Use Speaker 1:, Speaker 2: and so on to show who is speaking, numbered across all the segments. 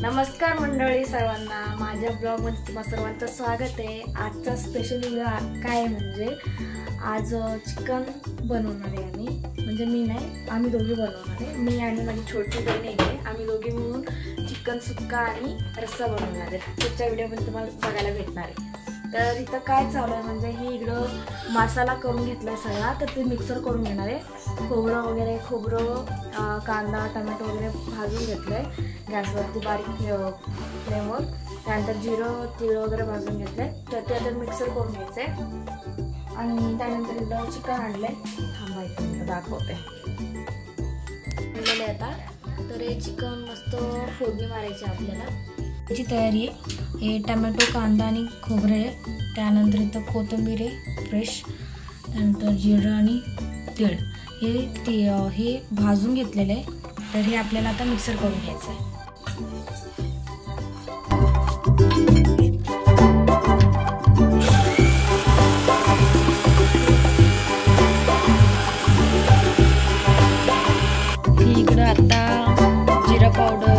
Speaker 1: नमस्कार मंडळी सर्वांना, माझ्या ब्लॉगमध्ये तुम्हा सर्वांचं स्वागत आहे। आजचा स्पेशल व्हिडिओ काय म्हणजे आज चिकन बनवणार आहे आम्ही, म्हणजे मी नाही, आम्ही दोघे बनवणार आहे। मी आणि माझी छोटी बहीण आहे, आम्ही दोघे मिळून चिकन सुक्का आणि रस्सा बनवणार आहे। पुढच्या व्हिडिओमध्ये तुम्हाला बघायला भेटणार आहे। तर इथं काय चालू आहे म्हणजे ही इकडं मसाला करून घेतला सगळा, तर ते मिक्सर करून घेणार आहे। खोबरं कांदा टोमॅटो वगैरे भाजून घेतलंय गॅसवरती बारीक फ्लेमवर। त्यानंतर जिरं तीळ वगैरे भाजून घेतलंय, तर ते आता मिक्सर करून घ्यायचंय। आणि त्यानंतर इकडं चिकन आणलंय, थांबायचं दाखवते आता। तर हे चिकन मस्त फोडणी मारायची आपल्याला, त्याची तयारी आहे। हे टोमॅटो कांदा आणि खोबरं आहे, त्यानंतर इथं कोथिंबीर आहे फ्रेश, त्यानंतर जिरं आणि तीळ हे भाजून घेतलेलं आहे। तर हे आपल्याला आता मिक्सर करून घ्यायचं आहे। इकडं आता जिरा पावडर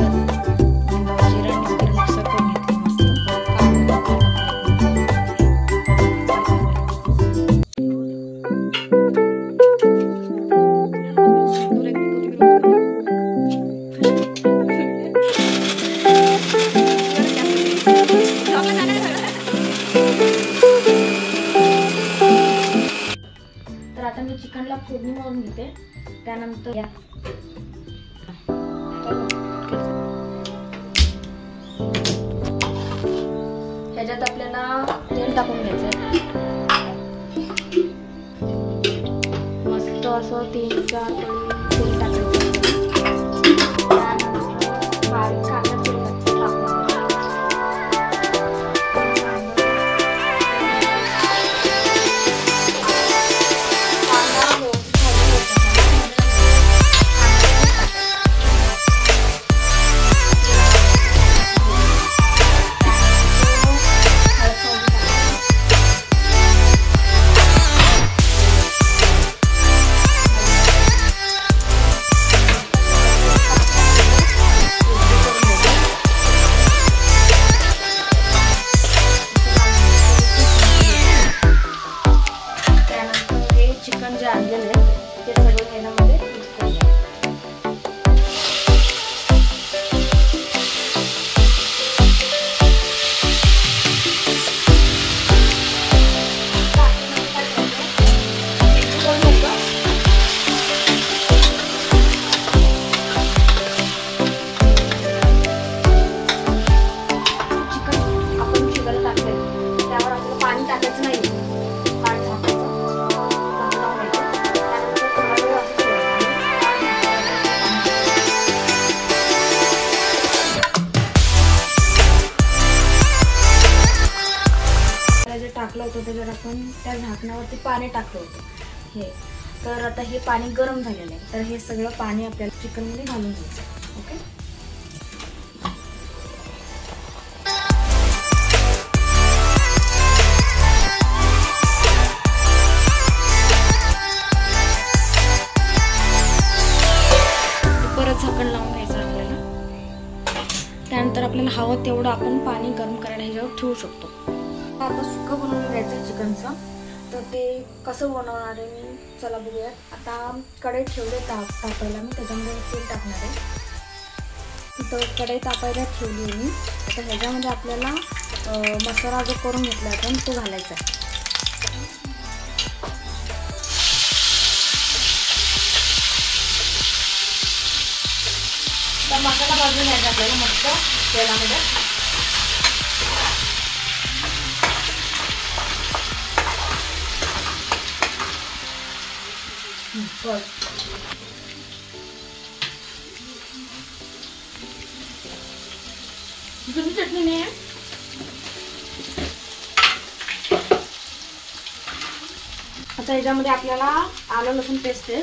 Speaker 1: मी चिकनला फोडणी मारून घेते। त्यानंतर ह्याच्यात आपल्याला तेल टाकून घ्यायचंय, मस्त असं 3-4 पळी तेल टाकायचं। त्यानंतर बारीक कांदा जे आणलेलं आहे ते सगळं ह्यामध्ये मिक्स करून घ्या। चिकन आपण शिजायला टाकले, त्यावर आपल्याला पाणी टाकायचं नाही, पाणी टाकायचं टाकलं होतं। त्याच्यावर आपण त्या झाकणावरती पाणी टाकलं होतं हे। तर आता हे पाणी गरम झालेलं आहे, तर हे सगळं पाणी आपल्याला चिकनमध्ये घालून घ्यायचं। ओके, परत झाकण लावून घ्यायचं आपल्याला। त्यानंतर आपल्याला हवं तेवढं आपण पाणी गरम करायला ह्याच्यावर ठेवू शकतो। आता सुक्कं बनवून घ्यायचं चिकनचं, तर ते कसं बनवणार आहे मी चला बघूयात। आता कढई ठेवले तापायला, मी त्याच्यामध्ये तेल टाकणार आहे। तिथं कढई तापायला ठेवली आहे मी। आता ह्याच्यामध्ये आपल्याला मसाला जो करून घेतला आपण तो घालायचा आहे। तर मसाला भाजून घ्यायचा आपल्याला मस्त तेलामध्ये। जुनी चटणी नाही आहे। आता याच्यामध्ये आपल्याला आलं लसूण पेस्ट आहे,